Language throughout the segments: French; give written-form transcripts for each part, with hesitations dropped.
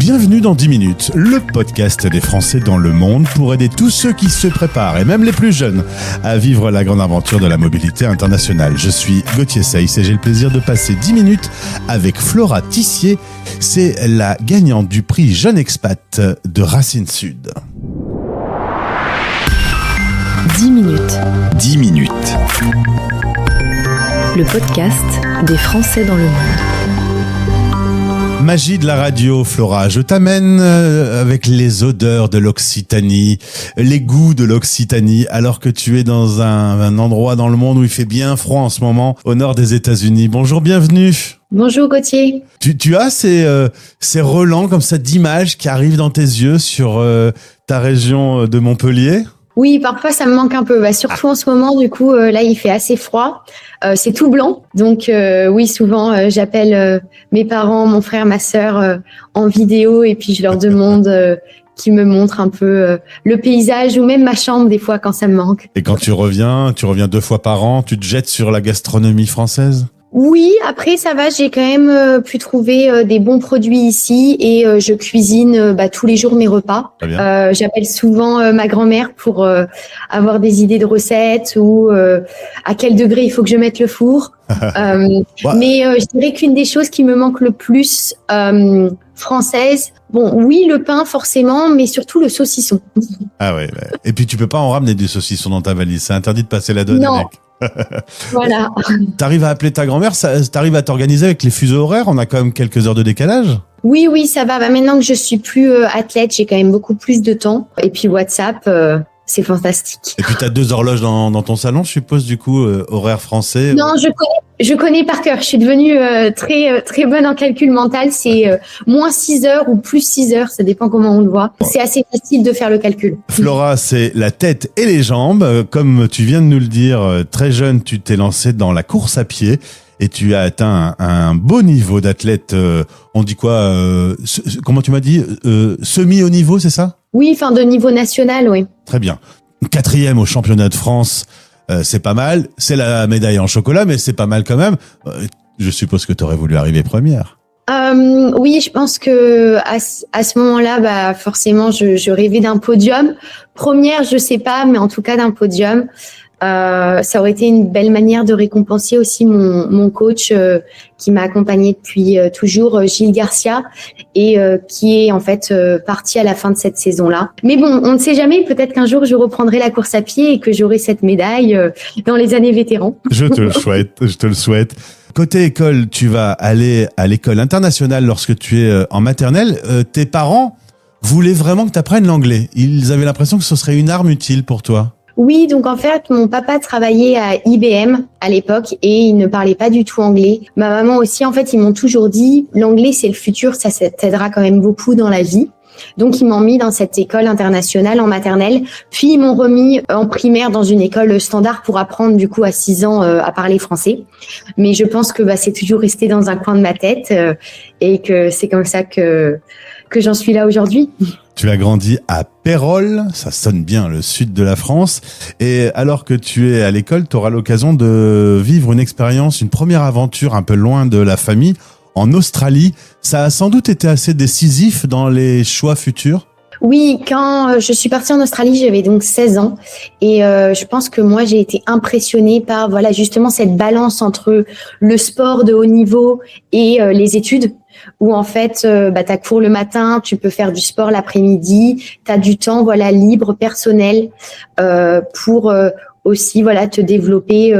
Bienvenue dans 10 minutes, le podcast des Français dans le monde pour aider tous ceux qui se préparent, et même les plus jeunes, à vivre la grande aventure de la mobilité internationale. Je suis Gauthier Seyss et j'ai le plaisir de passer 10 minutes avec Flora Tissier. C'est la gagnante du prix Jeune Expat de Racine Sud. 10 minutes. 10 minutes. Le podcast des Français dans le monde. Magie de la radio, Flora, je t'amène avec les odeurs de l'Occitanie, les goûts de l'Occitanie, alors que tu es dans un endroit dans le monde où il fait bien froid en ce moment, au nord des États-Unis. Bonjour, bienvenue. Bonjour Gauthier. Tu as ces relents comme ça d'images qui arrivent dans tes yeux sur ta région de Montpellier? Oui, parfois ça me manque un peu. Surtout en ce moment, du coup, là il fait assez froid. C'est tout blanc, donc oui, souvent j'appelle mes parents, mon frère, ma sœur en vidéo et puis je leur demande qu'ils me montrent un peu le paysage ou même ma chambre des fois quand ça me manque. Et quand tu reviens 2 fois par an, tu te jettes sur la gastronomie française? Oui, après ça va, j'ai quand même pu trouver des bons produits ici et je cuisine tous les jours mes repas. J'appelle souvent ma grand-mère pour avoir des idées de recettes ou à quel degré il faut que je mette le four. Mais je dirais qu'une des choses qui me manque le plus française, bon oui le pain forcément, mais surtout le saucisson. Ah ouais, et puis tu peux pas en ramener du saucisson dans ta valise, c'est interdit de passer la douane avec. Voilà. T'arrives à appeler ta grand-mère, t'arrives à t'organiser avec les fuseaux horaires, on a quand même quelques heures de décalage. Oui, ça va. Maintenant que je suis plus athlète, j'ai quand même beaucoup plus de temps. Et puis WhatsApp, c'est fantastique. Et puis t'as 2 horloges dans ton salon, je suppose, du coup, horaire français. Non, je connais par cœur. Je suis devenue très bonne en calcul mental. C'est moins 6 heures ou plus 6 heures, ça dépend comment on le voit. C'est assez facile de faire le calcul. Flora, c'est la tête et les jambes. Comme tu viens de nous le dire, très jeune, tu t'es lancée dans la course à pied et tu as atteint un beau niveau d'athlète. On dit quoi comment tu m'as dit semi-haut niveau, c'est ça? Oui, de niveau national, oui. Très bien. 4e au championnat de France. C'est pas mal, c'est la médaille en chocolat, mais c'est pas mal quand même. Je suppose que tu aurais voulu arriver première. Oui, je pense que à ce moment-là, forcément, je rêvais d'un podium. Première, je sais pas, mais en tout cas d'un podium. Ça aurait été une belle manière de récompenser aussi mon coach qui m'a accompagnée depuis toujours, Gilles Garcia, et qui est en fait parti à la fin de cette saison-là. Mais bon, on ne sait jamais, peut-être qu'un jour je reprendrai la course à pied et que j'aurai cette médaille dans les années vétérans. Je te le souhaite. Côté école, tu vas aller à l'école internationale lorsque tu es en maternelle. Tes parents voulaient vraiment que tu apprennes l'anglais. Ils avaient l'impression que ce serait une arme utile pour toi. Oui, donc en fait, mon papa travaillait à IBM à l'époque et il ne parlait pas du tout anglais. Ma maman aussi, en fait, ils m'ont toujours dit, l'anglais c'est le futur, ça t'aidera quand même beaucoup dans la vie. Donc ils m'ont mis dans cette école internationale en maternelle, puis ils m'ont remis en primaire dans une école standard pour apprendre du coup à 6 ans à parler français. Mais je pense que c'est toujours resté dans un coin de ma tête et que c'est comme ça que j'en suis là aujourd'hui. Tu as grandi à Pérols, ça sonne bien, le sud de la France. Et alors que tu es à l'école, tu auras l'occasion de vivre une expérience, une première aventure un peu loin de la famille, en Australie. Ça a sans doute été assez décisif dans les choix futurs. Oui, quand je suis partie en Australie, j'avais donc 16 ans et je pense que moi j'ai été impressionnée par justement cette balance entre le sport de haut niveau et les études où en fait t'as cours le matin, tu peux faire du sport l'après-midi, t'as du temps libre personnel pour aussi te développer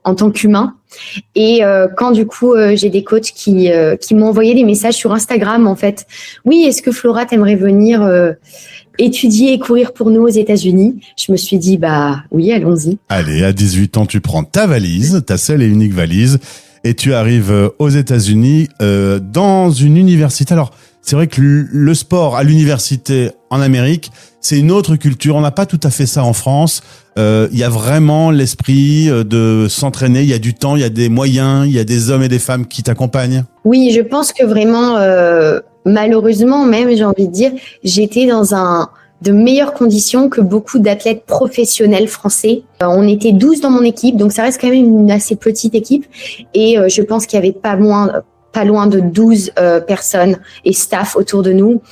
en tant qu'humain. Et quand du coup j'ai des coachs qui m'ont envoyé des messages sur Instagram en fait, oui, est-ce que Flora t'aimerais venir étudier et courir pour nous aux États-Unis? Je me suis dit oui, allons-y. Allez, à 18 ans, tu prends ta valise, ta seule et unique valise, et tu arrives aux États-Unis dans une université. Alors, c'est vrai que le sport à l'université en Amérique, c'est une autre culture. On n'a pas tout à fait ça en France. Il y a vraiment l'esprit de s'entraîner. Il y a du temps, il y a des moyens, il y a des hommes et des femmes qui t'accompagnent. Oui, je pense que vraiment, malheureusement même, j'ai envie de dire, j'étais dans de meilleures conditions que beaucoup d'athlètes professionnels français. On était 12 dans mon équipe, donc ça reste quand même une assez petite équipe. Et je pense qu'il n'y avait pas loin de 12 personnes et staff autour de nous.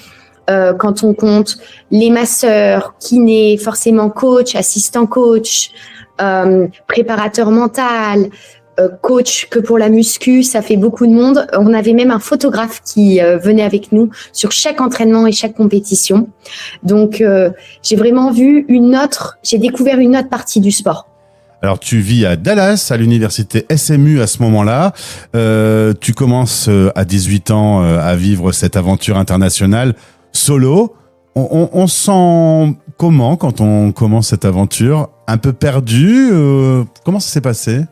Quand on compte les masseurs, kinés, forcément coach, assistant coach, préparateur mental, coach que pour la muscu, ça fait beaucoup de monde. On avait même un photographe qui venait avec nous sur chaque entraînement et chaque compétition. Donc, j'ai vraiment j'ai découvert une autre partie du sport. Alors, tu vis à Dallas, à l'université SMU à ce moment-là. Tu commences à 18 ans à vivre cette aventure internationale solo. On sent comment quand on commence cette aventure? Un peu perdu? Comment ça s'est passé?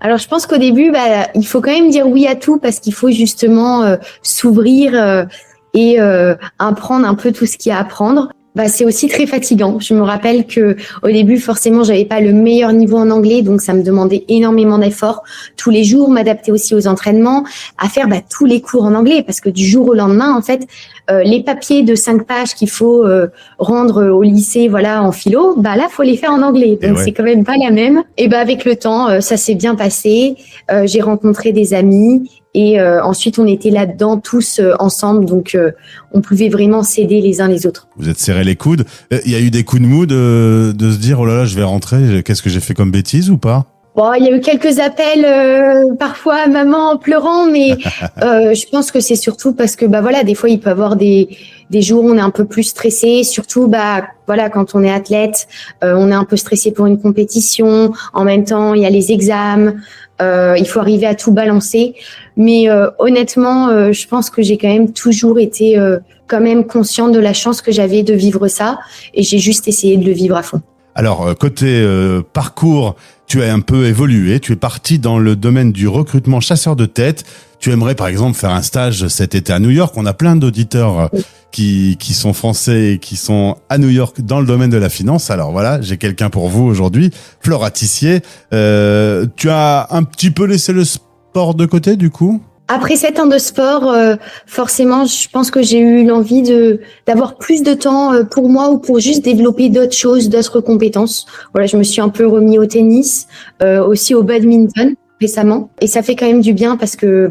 Alors, je pense qu'au début, il faut quand même dire oui à tout parce qu'il faut justement s'ouvrir et apprendre un peu tout ce qu'il y a à apprendre. C'est aussi très fatigant. Je me rappelle que au début, forcément, j'avais pas le meilleur niveau en anglais, donc ça me demandait énormément d'efforts tous les jours, m'adapter aussi aux entraînements, à faire tous les cours en anglais, parce que du jour au lendemain, en fait, les papiers de 5 pages qu'il faut rendre au lycée, voilà, en philo, là, faut les faire en anglais. Donc c'est quand même pas la même. Et avec le temps, ça s'est bien passé. J'ai rencontré des amis. Et ensuite, on était là-dedans tous ensemble, donc on pouvait vraiment s'aider les uns les autres. Vous êtes serrés les coudes. Il y a eu des coups de mou de se dire « Oh là là, je vais rentrer, qu'est-ce que j'ai fait comme bêtise » ou pas? Bon, il y a eu quelques appels parfois à maman en pleurant, mais je pense que c'est surtout parce que des fois il peut y avoir des jours où on est un peu plus stressé, surtout quand on est athlète, on est un peu stressé pour une compétition. En même temps, il y a les examens. Il faut arriver à tout balancer. Mais honnêtement, je pense que j'ai quand même toujours été quand même consciente de la chance que j'avais de vivre ça. Et j'ai juste essayé de le vivre à fond. Alors, côté parcours, tu as un peu évolué. Tu es parti dans le domaine du recrutement chasseur de tête. Tu aimerais, par exemple, faire un stage cet été à New York. On a plein d'auditeurs qui sont français et qui sont à New York dans le domaine de la finance. Alors voilà, j'ai quelqu'un pour vous aujourd'hui. Flora Tissier, tu as un petit peu laissé le sport de côté, du coup? Après 7 ans de sport, forcément, je pense que j'ai eu l'envie d'avoir plus de temps pour moi ou pour juste développer d'autres choses, d'autres compétences. Voilà, je me suis un peu remis au tennis, aussi au badminton récemment. Et ça fait quand même du bien parce que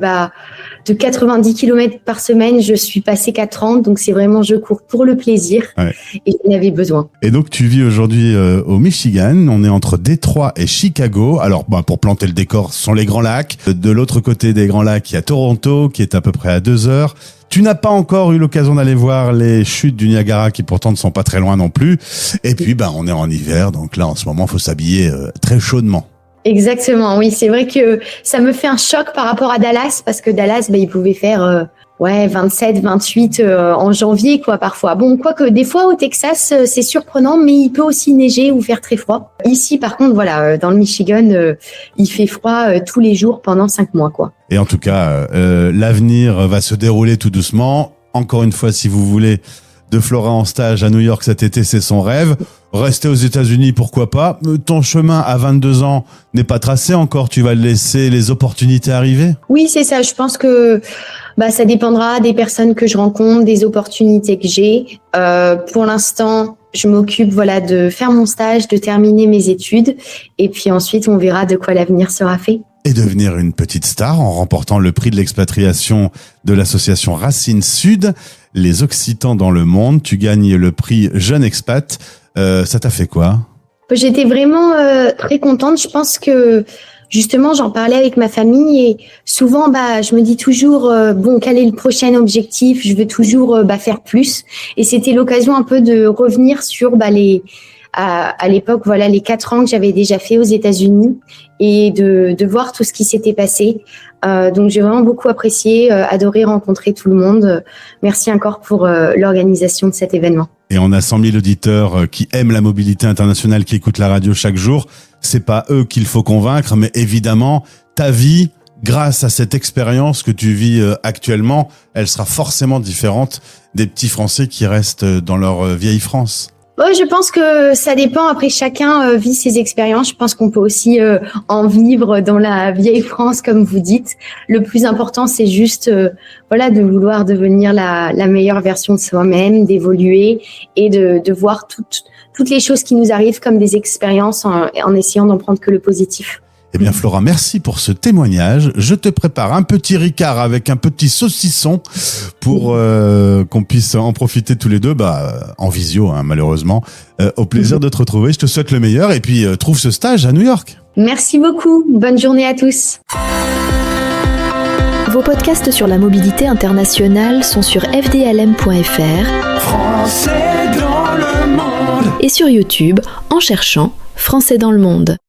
de 90 km par semaine, je suis passée qu'à 30. Donc c'est vraiment, je cours pour le plaisir et j'en avais besoin. Et donc tu vis aujourd'hui au Michigan. On est entre Détroit et Chicago. Alors pour planter le décor, ce sont les Grands Lacs. De l'autre côté des Grands Lacs, il y a Toronto qui est à peu près à 2 heures. Tu n'as pas encore eu l'occasion d'aller voir les chutes du Niagara qui pourtant ne sont pas très loin non plus. Et puis on est en hiver, donc là en ce moment, il faut s'habiller très chaudement. Exactement, oui, c'est vrai que ça me fait un choc par rapport à Dallas parce que Dallas, il pouvait faire 27, 28 en janvier parfois. Bon, quoique des fois au Texas, c'est surprenant, mais il peut aussi neiger ou faire très froid. Ici, par contre, dans le Michigan, il fait froid tous les jours pendant 5 mois, Et en tout cas, l'avenir va se dérouler tout doucement. Encore une fois, si vous voulez de Flora en stage à New York cet été, c'est son rêve. Rester aux États-Unis, pourquoi pas. Ton chemin à 22 ans n'est pas tracé encore. Tu vas laisser les opportunités arriver? Oui, c'est ça. Je pense que ça dépendra des personnes que je rencontre, des opportunités que j'ai. Pour l'instant, je m'occupe de faire mon stage, de terminer mes études. Et puis ensuite, on verra de quoi l'avenir sera fait. Et devenir une petite star en remportant le prix de l'expatriation de l'association Racine Sud, les Occitans dans le monde. Tu gagnes le prix Jeune Expat. Ça t'a fait quoi? J'étais vraiment très contente. Je pense que justement, j'en parlais avec ma famille et souvent, je me dis toujours, quel est le prochain objectif? Je veux toujours faire plus. Et c'était l'occasion un peu de revenir sur à l'époque, les 4 ans que j'avais déjà fait aux États-Unis et de voir tout ce qui s'était passé. Donc, j'ai vraiment beaucoup apprécié, adoré rencontrer tout le monde. Merci encore pour l'organisation de cet événement. Et on a 100 000 auditeurs qui aiment la mobilité internationale, qui écoutent la radio chaque jour. C'est pas eux qu'il faut convaincre, mais évidemment, ta vie, grâce à cette expérience que tu vis actuellement, elle sera forcément différente des petits Français qui restent dans leur vieille France. Je pense que ça dépend. Après, chacun vit ses expériences. Je pense qu'on peut aussi en vivre dans la vieille France, comme vous dites. Le plus important, c'est juste de vouloir devenir la meilleure version de soi-même, d'évoluer et de voir toutes les choses qui nous arrivent comme des expériences en essayant d'en prendre que le positif. Eh bien Flora, merci pour ce témoignage. Je te prépare un petit Ricard avec un petit saucisson pour qu'on puisse en profiter tous les deux, en visio malheureusement. Au plaisir de te retrouver, je te souhaite le meilleur et puis trouve ce stage à New York. Merci beaucoup, bonne journée à tous. Vos podcasts sur la mobilité internationale sont sur fdlm.fr Français dans le monde. et sur YouTube en cherchant Français dans le monde.